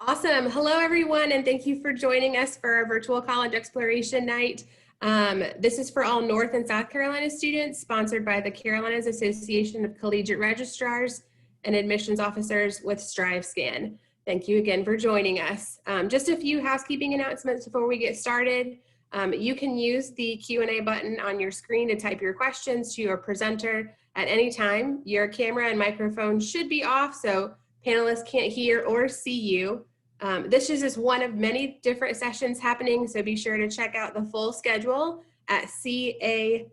Awesome. Hello, everyone, and thank you for joining us for our virtual college exploration night. This is for all North and South Carolina students, sponsored by the Carolinas Association of Collegiate Registrars and Admissions Officers with StriveScan. Thank you again for joining us. Just a few housekeeping announcements before we get started. You can use the Q&A button on your screen to type your questions to your presenter at any time. Your camera and microphone should be off, so panelists can't hear or see you. This is just one of many different sessions happening, so be sure to check out the full schedule at CACRAO.org.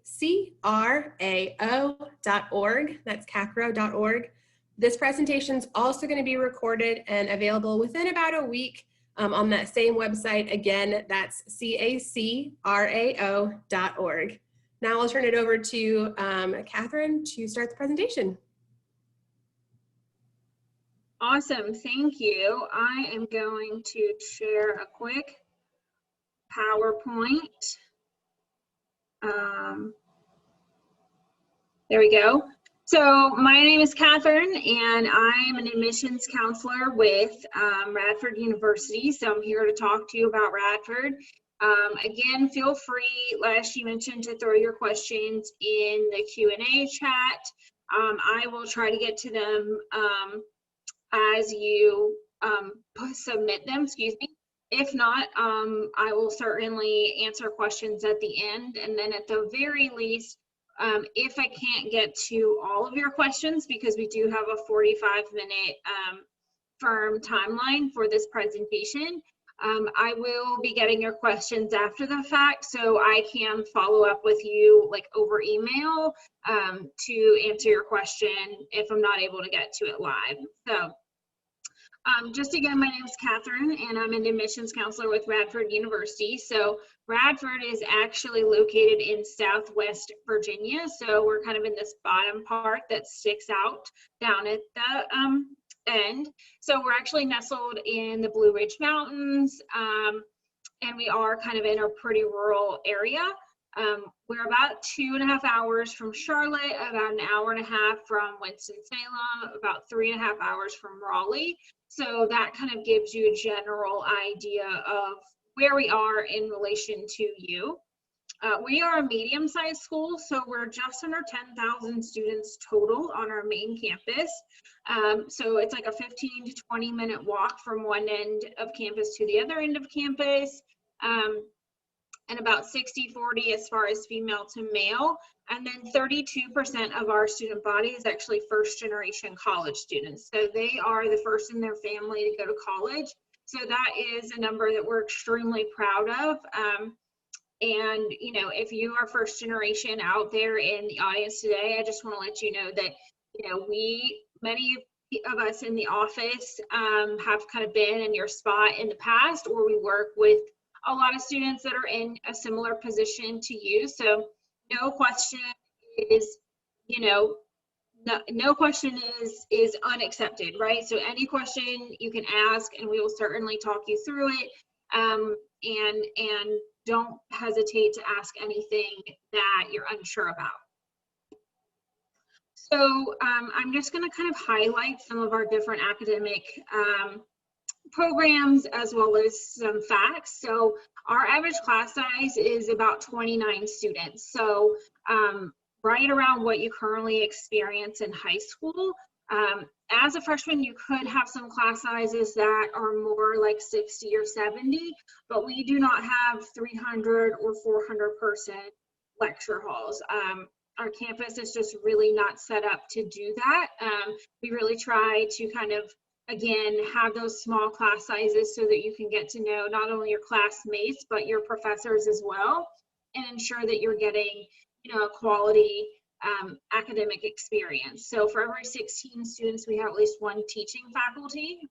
That's CACRAO.org. This presentation is also going to be recorded and available within about a week on that same website. Again, that's CACRAO.org. Now I'll turn it over to Catherine to start the presentation. Awesome, thank you. I am going to share a quick PowerPoint. There we go. So my name is Catherine, and I'm an admissions counselor with Radford University. So I'm here to talk to you about Radford. Again, feel free, as you mentioned, to throw your questions in the Q&A chat. I will try to get to them as you submit them, excuse me. If not, I will certainly answer questions at the end. And then at the very least, if I can't get to all of your questions, because we do have a 45-minute firm timeline for this presentation, I will be getting your questions after the fact, so I can follow up with you like over email to answer your question if I'm not able to get to it live. So just again, my name is Catherine, and I'm an admissions counselor with Radford University. So Radford is actually located in Southwest Virginia. So we're kind of in this bottom part that sticks out down at the end. So we're actually nestled in the Blue Ridge Mountains, and we are kind of in a pretty rural area. We're about 2.5 hours from Charlotte, about 1.5 hours from Winston-Salem, about 3.5 hours from Raleigh. So that kind of gives you a general idea of where we are in relation to you. We are a medium-sized school, so we're just under 10,000 students total on our main campus. So it's like a 15 to 20-minute walk from one end of campus to the other end of campus. And about 60-40 as far as female to male. And then 32% of our student body is actually first-generation college students. So they are the first in their family to go to college. So that is a number that we're extremely proud of. And, you know, if you are first generation out there in the audience today, I just want to let you know that, you know, many of us in the office have kind of been in your spot in the past, or we work with a lot of students that are in a similar position to you. So no question is, you know, no question is unaccepted, right? So any question you can ask, and we will certainly talk you through it. And don't hesitate to ask anything that you're unsure about. So I'm just going to kind of highlight some of our different academic programs as well as some facts. So our average class size is about 29 students. So right around what you currently experience in high school. As a freshman, you could have some class sizes that are more like 60 or 70, but we do not have 300 or 400 person lecture halls. Our campus is just really not set up to do that. We really try to kind of, again, have those small class sizes so that you can get to know not only your classmates, but your professors as well, and ensure that you're getting, you know, a quality academic experience. So for every 16 students, we have at least one teaching faculty.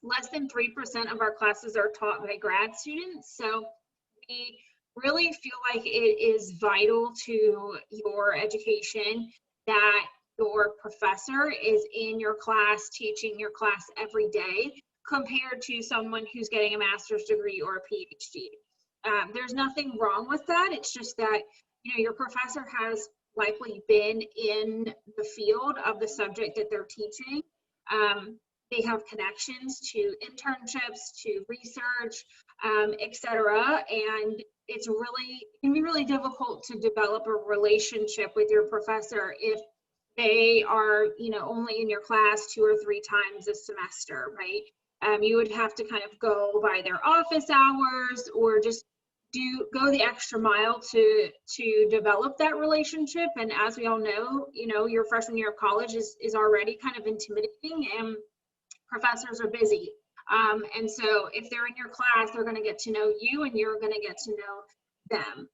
Less than 3% of our classes are taught by grad students. So we really feel like it is vital to your education that your professor is in your class, teaching your class every day, compared to someone who's getting a master's degree or a PhD. There's nothing wrong with that. It's just that, you know, your professor has likely been in the field of the subject that they're teaching they have connections to internships, to research, etc. And it can be really difficult to develop a relationship with your professor if they are, only in your class 2 or 3 times a semester, right? You would have to kind of go by their office hours or just go the extra mile to develop that relationship. And as we all know, your freshman year of college is already kind of intimidating, and professors are busy. And so if they're in your class, they're going to get to know you and you're going to get to know them.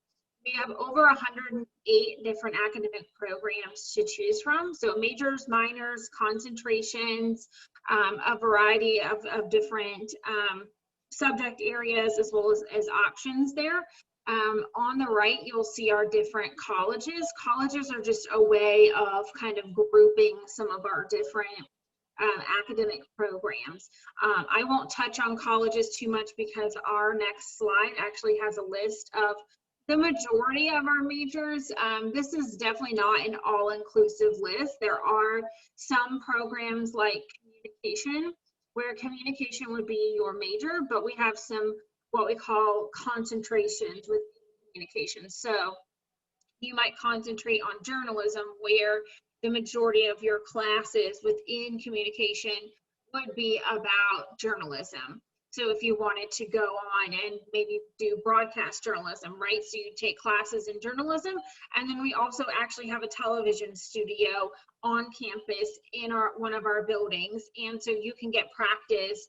We have over 108 different academic programs to choose from. So majors, minors, concentrations, a variety of different subject areas, as well as options there. On the right, you'll see our different colleges. Colleges are just a way of kind of grouping some of our different academic programs. I won't touch on colleges too much because our next slide actually has a list of the majority of our majors. This is definitely not an all-inclusive list. There are some programs like communication, where communication would be your major, but we have some what we call concentrations with communication. So you might concentrate on journalism, where the majority of your classes within communication would be about journalism. So if you wanted to go on and maybe do broadcast journalism, right? So you take classes in journalism, and then we also actually have a television studio on campus in one of our buildings. And so you can get practice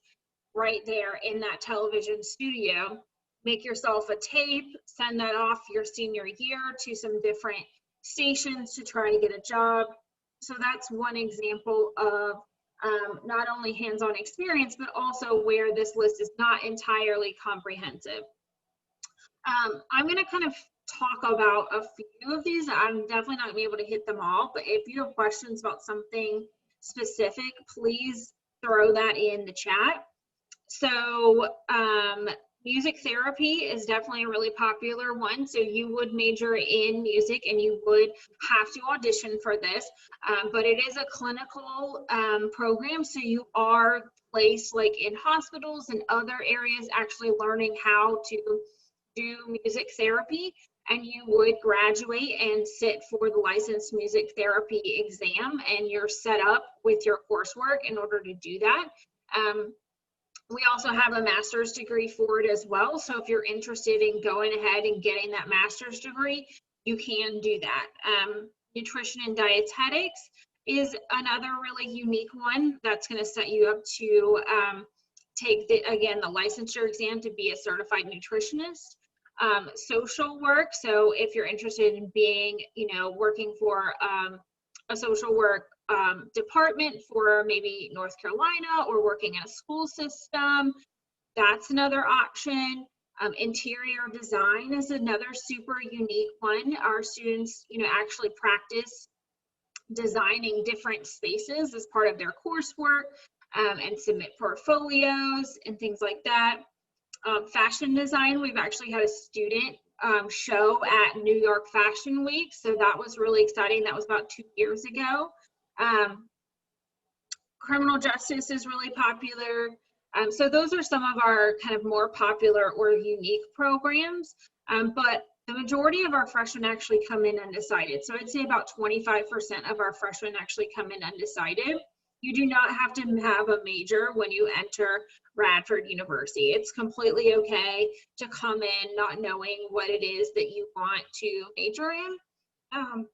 right there in that television studio. Make yourself a tape, send that off your senior year to some different stations to try to get a job. So that's one example of not only hands-on experience, but also where this list is not entirely comprehensive. I'm going to kind of talk about a few of these. I'm definitely not going to be able to hit them all, but if you have questions about something specific, please throw that in the chat. So music therapy is definitely a really popular one. So you would major in music and you would have to audition for this, but it is a clinical program. So you are placed like in hospitals and other areas actually learning how to do music therapy, and you would graduate and sit for the licensed music therapy exam, and you're set up with your coursework in order to do that. We also have a master's degree for it as well. So if you're interested in going ahead and getting that master's degree, you can do that. Nutrition and dietetics is another really unique one that's going to set you up to take the licensure exam to be a certified nutritionist. Social work. So if you're interested in being, working for a social work department for maybe North Carolina, or working in a school system, that's another option. Interior design is another super unique one. Our students, actually practice designing different spaces as part of their coursework, and submit portfolios and things like that. Fashion design, we've actually had a student show at New York Fashion Week, so that was really exciting. That was about 2 years ago. Criminal justice is really popular. So those are some of our kind of more popular or unique programs, but the majority of our freshmen actually come in undecided. So I'd say about 25% of our freshmen actually come in undecided. You do not have to have a major when you enter Radford University. It's completely okay to come in not knowing what it is that you want to major in.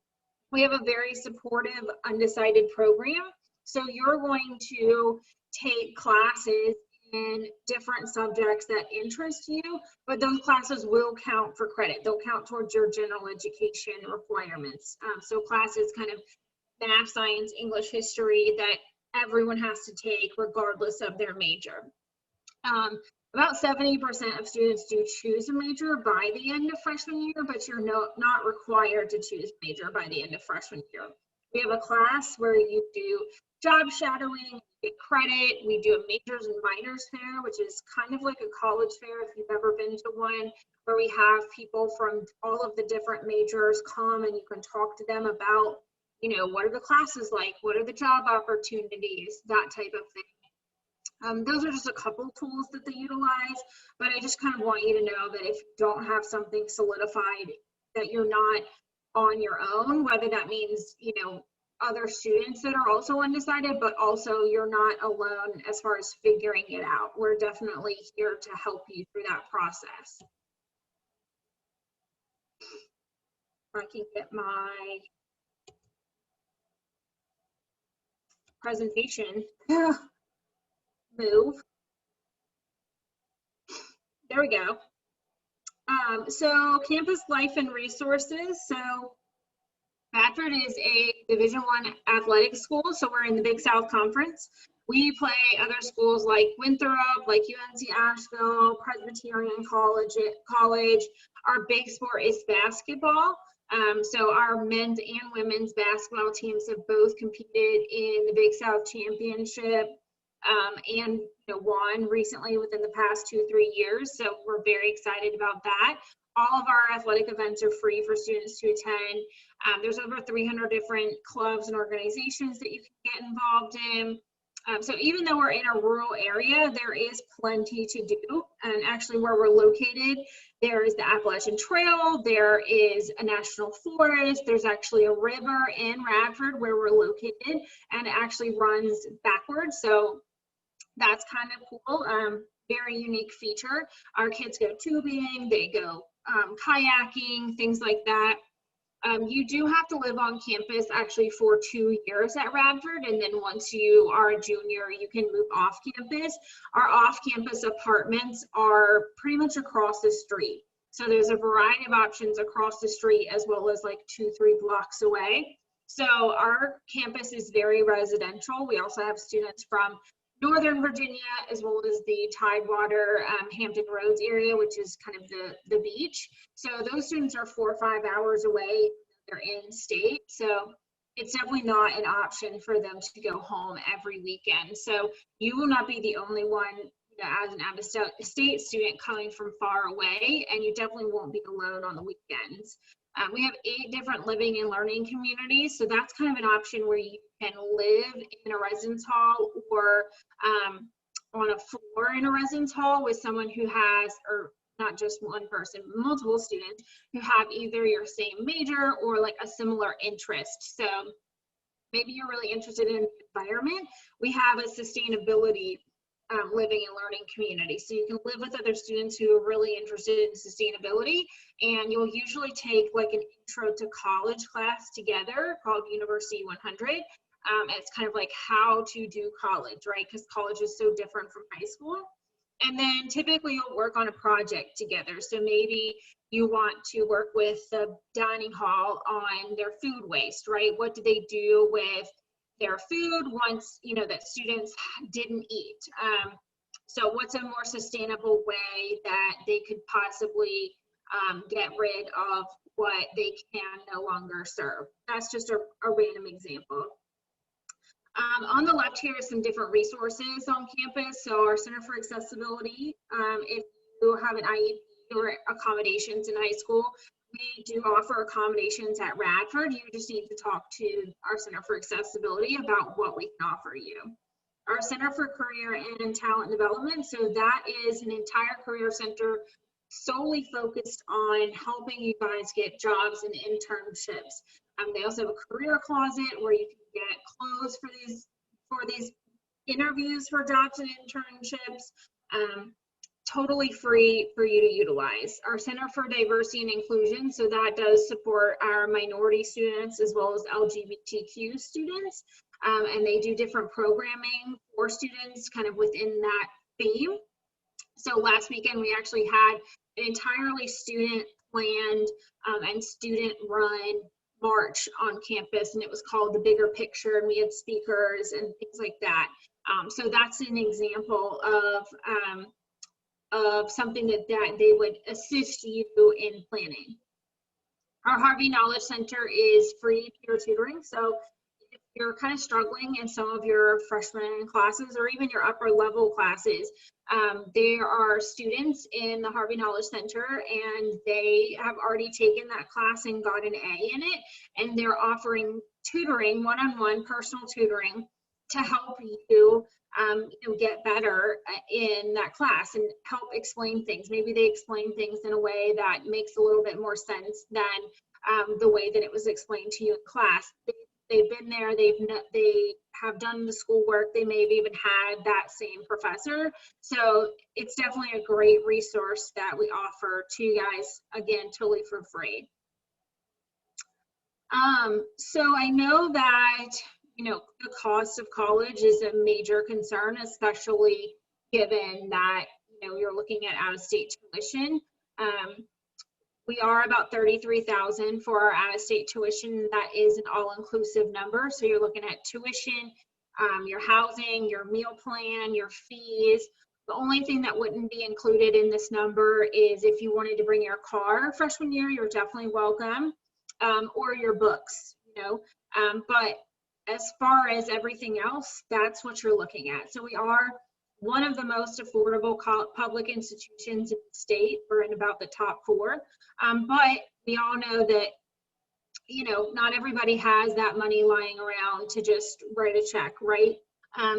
We have a very supportive undecided program. So you're going to take classes in different subjects that interest you, but those classes will count for credit. They'll count towards your general education requirements. So classes kind of math, science, English, history that everyone has to take regardless of their major. About 70% of students do choose a major by the end of freshman year, but you're not required to choose a major by the end of freshman year. We have a class where you do job shadowing, get credit. We do a majors and minors fair, which is kind of like a college fair if you've ever been to one, where we have people from all of the different majors come and you can talk to them about, what are the classes like? What are the job opportunities? That type of thing. Those are just a couple tools that they utilize, but I just kind of want you to know that if you don't have something solidified, that you're not on your own, whether that means, you know, other students that are also undecided, but also you're not alone as far as figuring it out. We're definitely here to help you through that process. I can get my presentation. Move. There we go. So campus life and resources. So Radford is a Division I athletic school, so we're in the Big South Conference. We play other schools like Winthrop, like UNC Asheville, Presbyterian College. Our big sport is basketball. So our men's and women's basketball teams have both competed in the Big South Championship and won recently within the past 2-3 years. So we're very excited about that. All of our athletic events are free for students to attend. There's over 300 different clubs and organizations that you can get involved in. So even though we're in a rural area, there is plenty to do. And actually where we're located, there is the Appalachian Trail, there is a national forest, there's actually a river in Radford where we're located, and it actually runs backwards. So that's kind of cool. Very unique feature. Our kids go tubing, they go kayaking, things like that. You do have to live on campus actually for 2 years at Radford, and then once you are a junior, you can move off campus. Our off-campus apartments are pretty much across the street. So there's a variety of options across the street as well as like 2-3 blocks away. So our campus is very residential. We also have students from Northern Virginia, as well as the Tidewater, Hampton Roads area, which is kind of the beach. So those students are 4 or 5 hours away. They're in state. So it's definitely not an option for them to go home every weekend. So you will not be the only one as an out-of-state student coming from far away, and you definitely won't be alone on the weekends. We have 8 different living and learning communities, so that's kind of an option where you can live in a residence hall or on a floor in a residence hall with someone who has, or not just one person, multiple students who have either your same major or like a similar interest. So maybe you're really interested in the environment. We have a sustainability living and learning community. So you can live with other students who are really interested in sustainability, and you'll usually take like an intro to college class together called University 100. It's kind of like how to do college, right? Because college is so different from high school. And then typically you'll work on a project together. So maybe you want to work with the dining hall on their food waste, right? What do they do with their food once that students didn't eat? So what's a more sustainable way that they could possibly get rid of what they can no longer serve? That's just a random example. On the left here is some different resources on campus. So our Center for Accessibility, if you have an IEP or accommodations in high school, we do offer accommodations at Radford. You just need to talk to our Center for Accessibility about what we can offer you. Our Center for Career and Talent Development, so that is an entire career center solely focused on helping you guys get jobs and internships. They also have a career closet where you can get clothes for these interviews for jobs and internships. Totally free for you to utilize. Our Center for Diversity and Inclusion, so that does support our minority students as well as LGBTQ students, and they do different programming for students kind of within that theme. So last weekend we actually had an entirely student planned and student run march on campus, and it was called The Bigger Picture, and we had speakers and things like that. So that's an example of something that they would assist you in planning. Our Harvey Knowledge Center is free peer tutoring. So if you're kind of struggling in some of your freshman classes or even your upper level classes, there are students in the Harvey Knowledge Center, and they have already taken that class and got an A in it, and they're offering tutoring, one-on-one personal tutoring to help you, get better in that class and help explain things. Maybe they explain things in a way that makes a little bit more sense than the way that it was explained to you in class. They've been there, they have done the schoolwork, they may have even had that same professor. So it's definitely a great resource that we offer to you guys, again, totally for free. So I know that, the cost of college is a major concern, especially given that, you're looking at out-of-state tuition. We are about $33,000 for our out-of-state tuition. That is an all-inclusive number. So you're looking at tuition, your housing, your meal plan, your fees. The only thing that wouldn't be included in this number is if you wanted to bring your car freshman year, you're definitely welcome, or your books, but as far as everything else, that's what you're looking at. So we are one of the most affordable public institutions in the state. We're in about the top 4. But we all know that, not everybody has that money lying around to just write a check, right?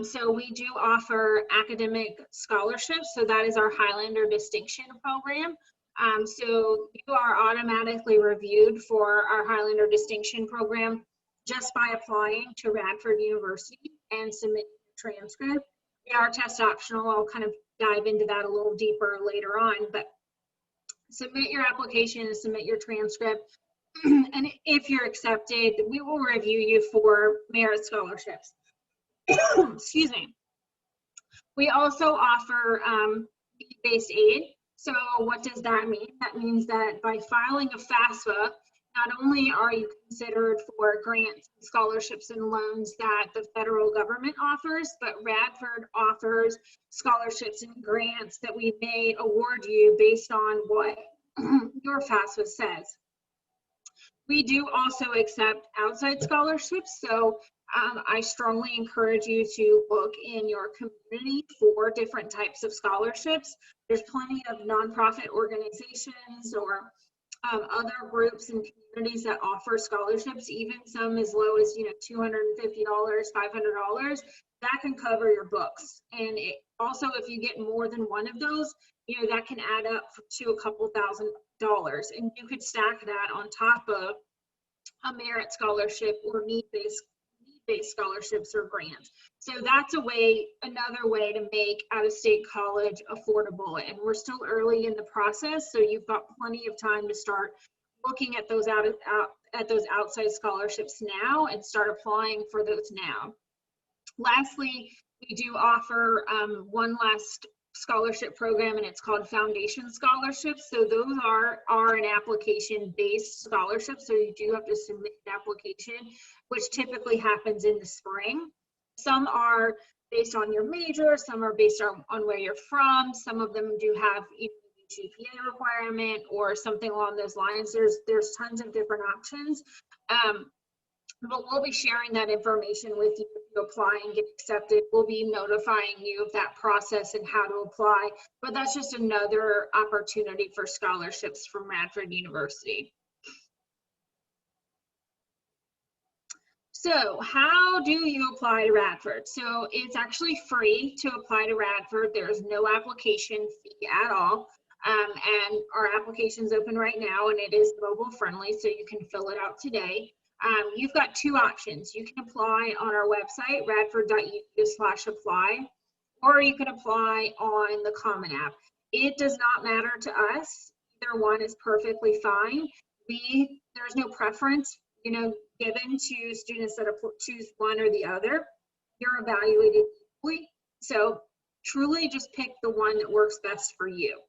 So we do offer academic scholarships. So that is our Highlander Distinction Program. So you are automatically reviewed for our Highlander Distinction Program just by applying to Radford University and submitting your transcript. They are test optional. I'll kind of dive into that a little deeper later on, but submit your application and submit your transcript. And if you're accepted, we will review you for merit scholarships. Excuse me. We also offer fee-based aid. So what does that mean? That means that by filing a FAFSA, not only are you considered for grants, scholarships, and loans that the federal government offers, but Radford offers scholarships and grants that we may award you based on what your FAFSA says. We do also accept outside scholarships, so I strongly encourage you to look in your community for different types of scholarships. There's plenty of nonprofit organizations or other groups and communities that offer scholarships, even some as low as $250, $500. That can cover your books. And also, if you get more than one of those, that can add up to a couple $1,000s, and you could stack that on top of a merit scholarship or need-based scholarships or grants. So that's another way to make out-of-state college affordable. And we're still early in the process, so you've got plenty of time to start looking at those outside scholarships now and start applying for those now. Lastly, we do offer one last scholarship program, and it's called Foundation Scholarships. So those are an application-based scholarship. So you do have to submit an application, which typically happens in the spring. Some are based on your major, some are based on where you're from. Some of them do have either a GPA requirement or something along those lines. There's tons of different options. But we'll be sharing that information with you if you apply and get accepted. We'll be notifying you of that process and how to apply. But that's just another opportunity for scholarships from Radford University. So how do you apply to Radford? So it's actually free to apply to Radford. There's no application fee at all. And our application's open right now, and it is mobile friendly, so you can fill it out today. You've got 2 options. You can apply on our website, radford.edu/apply, or you can apply on the Common App. It does not matter to us. Either one is perfectly fine. There's no preference, given to students that choose one or the other. You're evaluated equally. So truly just pick the one that works best for you.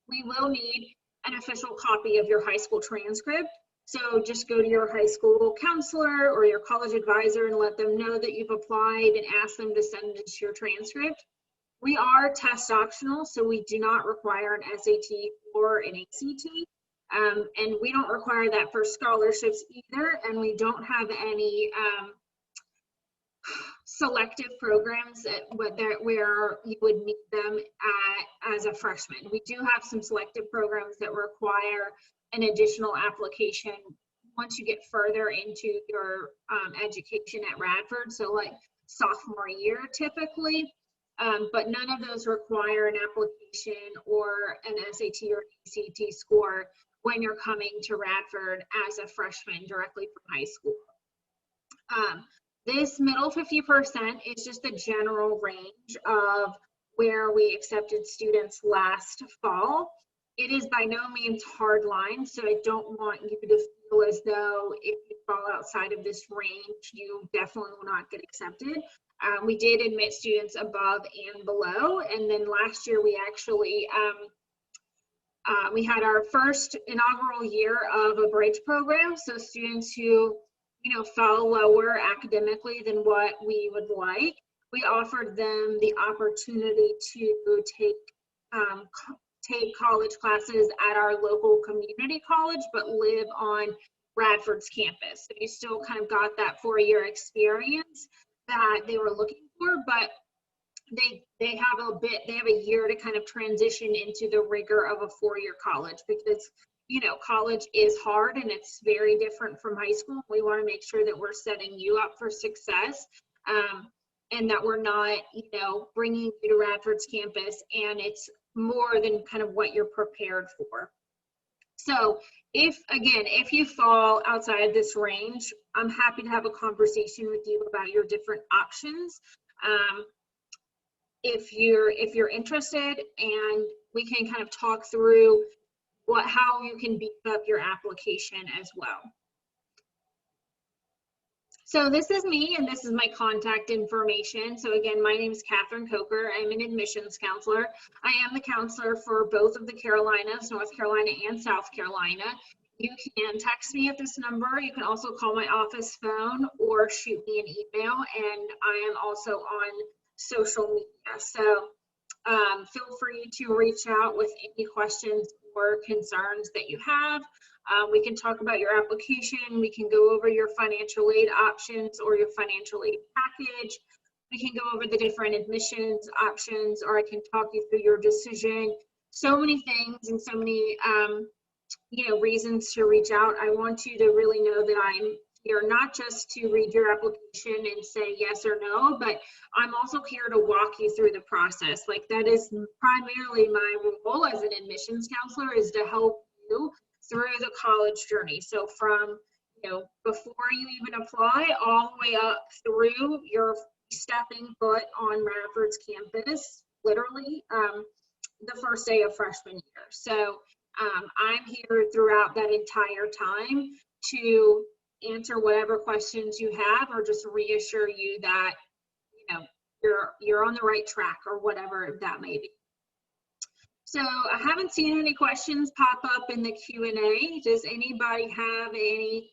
We will need an official copy of your high school transcript. So just go to your high school counselor or your college advisor and let them know that you've applied and ask them to send us your transcript. We are test optional, so we do not require an SAT or an ACT. And we don't require that for scholarships either. And we don't have any selective programs where you would need them as a freshman. We do have some selective programs that require an additional application once you get further into your education at Radford. So like sophomore year typically, but none of those require an application or an SAT or ACT score when you're coming to Radford as a freshman directly from high school. This middle 50% is just the general range of where we accepted students last fall. It is by no means hard line, so I don't want you to feel as though if you fall outside of this range, you definitely will not get accepted. We did admit students above and below, and then last year we actually we had our first inaugural year of a bridge program, so students who fell lower academically than what we would like, we offered them the opportunity to take college classes at our local community college, but live on Radford's campus. So you still kind of got that 4-year experience that they were looking for, but they have a year to kind of transition into the rigor of a 4-year college, because college is hard and it's very different from high school. We want to make sure that we're setting you up for success, and that we're not bringing you to Radford's campus and it's more than kind of what you're prepared for. So if you fall outside this range, I'm happy to have a conversation with you about your different options. If you're interested, and we can kind of talk through how you can beef up your application as well. So this is me, and this is my contact information. So again, my name is Catherine Coker. I'm an admissions counselor. I am the counselor for both of the Carolinas, North Carolina and South Carolina. You can text me at this number. You can also call my office phone or shoot me an email, and I am also on social media. So feel free to reach out with any questions or concerns that you have. We can talk about your application. We can go over your financial aid options or your financial aid package. We can go over the different admissions options, or I can talk you through your decision. So many things and so many reasons to reach out. I want you to really know that I'm here not just to read your application and say yes or no, but I'm also here to walk you through the process. Like, that is primarily my role as an admissions counselor, is to help you through the college journey. So from before you even apply all the way up through your stepping foot on Radford's campus, literally the first day of freshman year. So I'm here throughout that entire time to answer whatever questions you have, or just reassure you that you're on the right track, or whatever that may be. So I haven't seen any questions pop up in the Q&A. Does anybody have any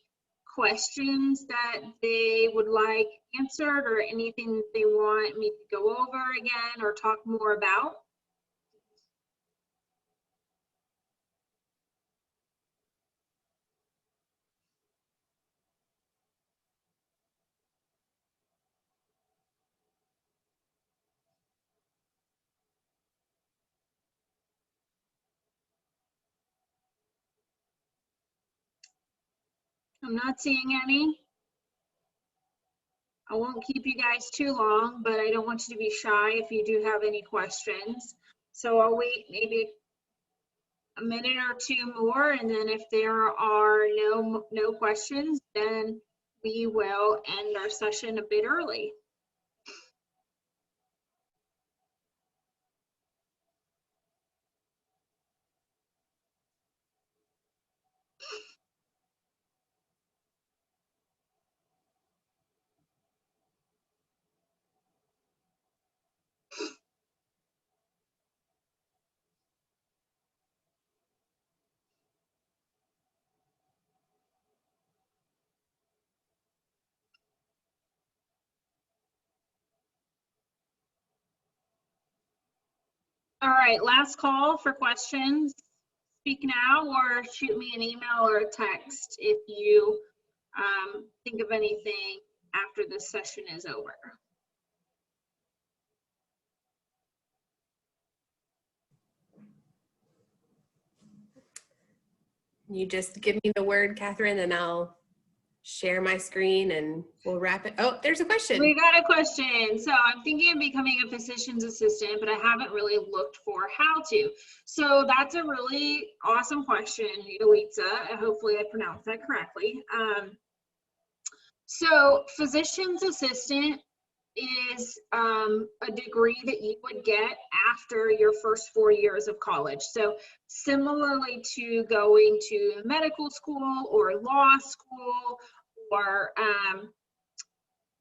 questions that they would like answered, or anything they want me to go over again or talk more about? I'm not seeing any. I won't keep you guys too long, but I don't want you to be shy if you do have any questions. So I'll wait maybe a minute or two more, and then if there are no questions, then we will end our session a bit early. All right, last call for questions. Speak now or shoot me an email or a text if you think of anything after this session is over. You just give me the word, Catherine, and I'll share my screen and we'll wrap it. Oh, there's a question. We got a question. So I'm thinking of becoming a physician's assistant, but I haven't really looked for how to. So that's a really awesome question, Yalitza. Hopefully I pronounced that correctly. So physician's assistant is a degree that you would get after your first 4 years of college. So similarly to going to medical school or law school or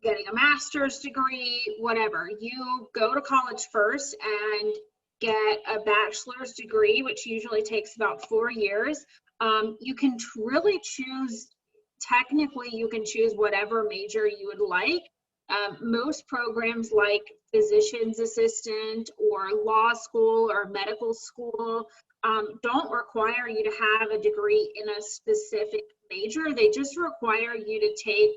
getting a master's degree, whatever, you go to college first and get a bachelor's degree, which usually takes about 4 years. You can really choose, technically you can choose whatever major you would like. Most programs like physician's assistant or law school or medical school don't require you to have a degree in a specific major. They just require you to take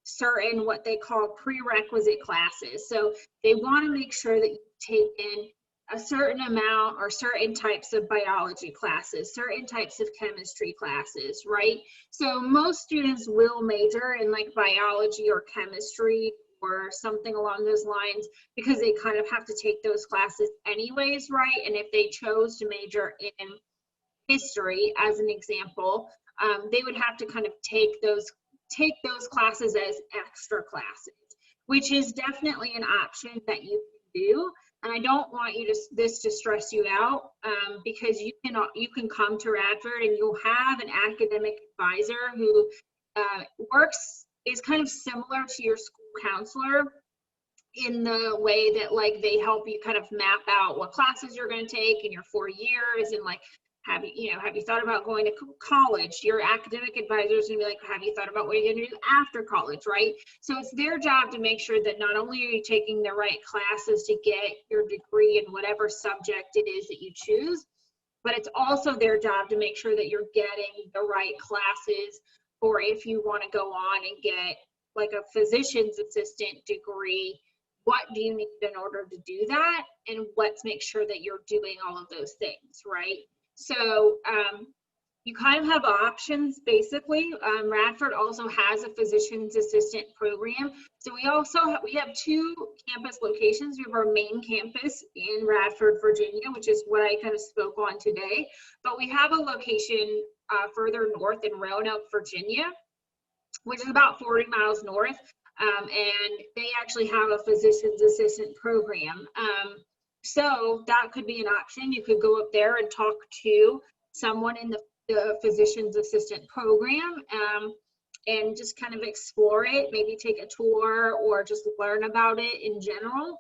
certain what they call prerequisite classes. So they want to make sure that you take in a certain amount or certain types of biology classes, certain types of chemistry classes, right? So most students will major in like biology or chemistry or something along those lines because they kind of have to take those classes anyways, right? And if they chose to major in history, as an example, they would have to kind of take those classes as extra classes, which is definitely an option that you can do. And I don't want this to stress you out because you can come to Radford and you'll have an academic advisor who is kind of similar to your school counselor in the way that like they help you kind of map out what classes you're going to take in your 4 years and like have you thought about going to college? Your academic advisor is going to be like, have you thought about what you're going to do after college, right? So it's their job to make sure that not only are you taking the right classes to get your degree in whatever subject it is that you choose, but it's also their job to make sure that you're getting the right classes for if you want to go on and get like a physician's assistant degree. What do you need in order to do that? And let's make sure that you're doing all of those things, right? So you kind of have options, basically. Radford also has a physician's assistant program. So we have 2 campus locations. We have our main campus in Radford, Virginia, which is what I kind of spoke on today. But we have a location further north in Roanoke, Virginia, which is about 40 miles north. And they actually have a physician's assistant program. So that could be an option. You could go up there and talk to someone in the physician's assistant program and just kind of explore it, maybe take a tour or just learn about it in general.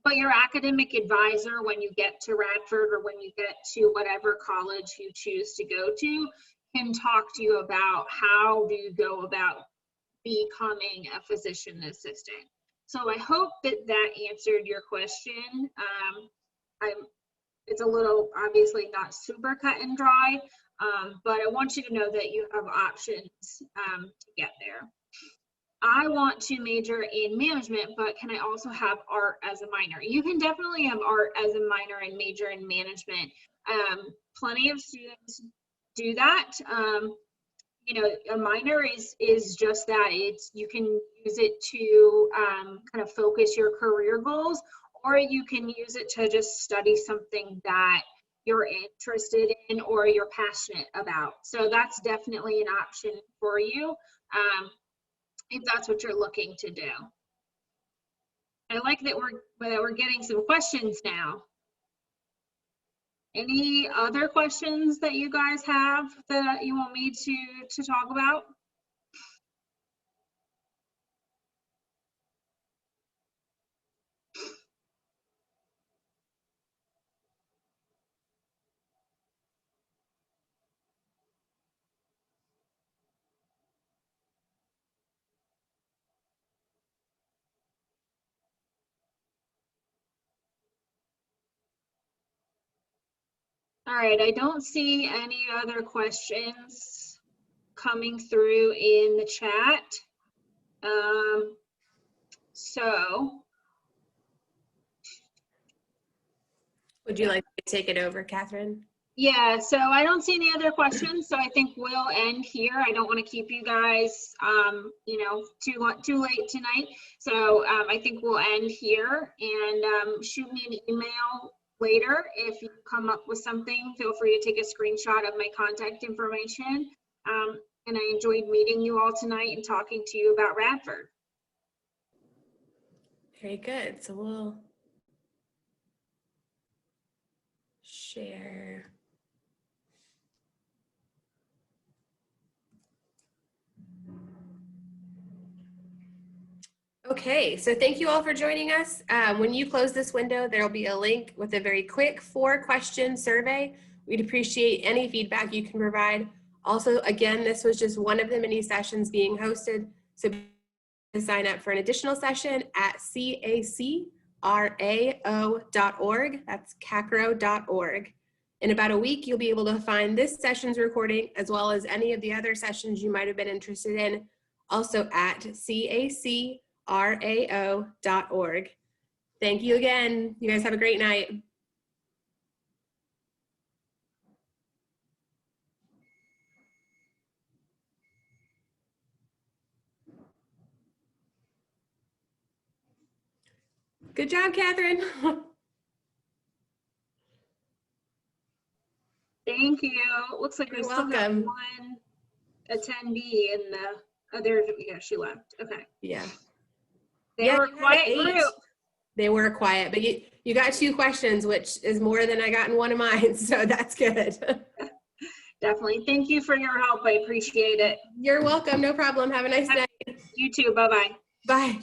But your academic advisor, when you get to Radford or when you get to whatever college you choose to go to, can talk to you about how do you go about becoming a physician assistant. So I hope that answered your question. It's a little, obviously not super cut and dry, but I want you to know that you have options to get there. I want to major in management, but can I also have art as a minor? You can definitely have art as a minor and major in management. Plenty of students do that. A minor is just that. You can use it to kind of focus your career goals, or you can use it to just study something that you're interested in or you're passionate about. So that's definitely an option for you if that's what you're looking to do. I like that we're getting some questions now. Any other questions that you guys have that you want me to talk about? All right, I don't see any other questions coming through in the chat. So would you like to take it over, Catherine? Yeah, so I don't see any other questions, so I think we'll end here. I don't want to keep you guys, you know, too late tonight. So I think we'll end here, and shoot me an email later if you come up with something. Feel free to take a screenshot of my contact information. And I enjoyed meeting you all tonight and talking to you about Radford. Very good. So we'll share. Okay, so thank you all for joining us. When you close this window, there will be a link with a very quick 4-question survey. We'd appreciate any feedback you can provide. Also, again, this was just one of the many sessions being hosted. So sign up for an additional session at CACRAO.org. That's CACRAO.org. In about a week, you'll be able to find this session's recording as well as any of the other sessions you might have been interested in, also at CACRAO.org. Thank you again. You guys have a great night. Good job, Catherine. Thank you. Looks like we You're still have welcome. one attendee in the other, yeah, she left. Okay. Yeah. They Yeah, were a you had quiet 8. group. They were quiet, but you got 2 questions, which is more than I got in one of mine, so that's good. Definitely. Thank you for your help. I appreciate it. You're welcome. No problem. Have a nice night. You too. Bye-bye. Bye.